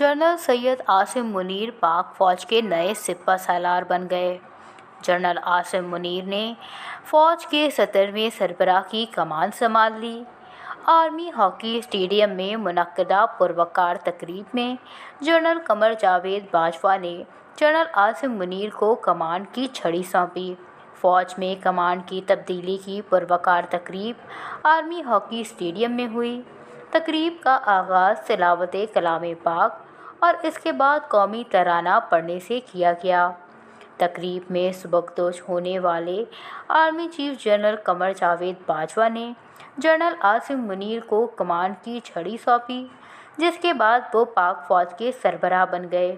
General Syed Asim Munir پاک فوج کے نئے سپہ سالار بن گئے۔ جنرل عاصم منیر نے فوج کے 17ویں سربراہ کی کمان سنبھال لی۔ آرمی ہاکی اسٹیڈیم میں منعقدہ پروقار تقریب میں جنرل قمر جاوید باجوہ نے جنرل عاصم منیر کو کمان کی چھڑی سونپی۔ فوج میں کمان کی تبدیلی کی پروقار تقریب آرمی ہاکی اسٹیڈیم میں ہوئی۔ تقریب کا آغاز تلاوت کلام پاک اور اس کے بعد قومی ترانہ پڑھنے سے کیا گیا۔ تقریب میں سبکدوش ہونے والے army chief general Qamar Javed Bajwa نے جنرل عاصم منیر کو کمان کی چھڑی سونپی، جس کے بعد وہ پاک فوج کے سربراہ بن گئے۔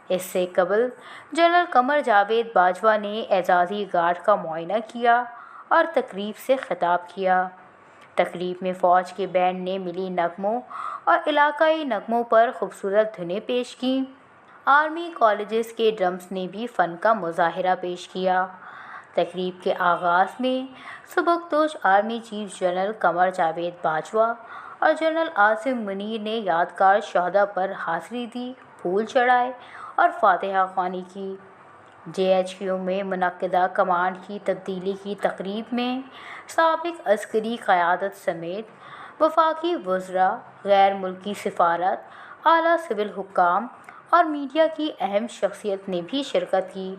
اس سے قبل جنرل قمر جاوید باجوہ نے اعزازی گارڈ کا معائنہ کیا اور تقریب سے خطاب کیا۔ تقریب میں فوج کے بینڈ نے ملی نغموں اور علاقائی نغموں پر خوبصورت دھنیں پیش کیں۔ آرمی کالجز کے ڈرمز نے بھی فن کا مظاہرہ پیش کیا۔ تقریب کے آغاز میں سبکدوش army chief general Qamar Javed Bajwa اور جنرل عاصم منیر نے یادگار شہدا پر حاضری دی، پھول چڑھائے اور فاتحہ خوانی کی۔ JHQ میں منعقدہ کمان کی تبدیلی کی تقریب میں سابق عسکری قیادت سمیت وفاقی وزراء، غیر ملکی سفارت، اعلیٰ سول حکام اور میڈیا کی اہم شخصیات نے بھی شرکت کی۔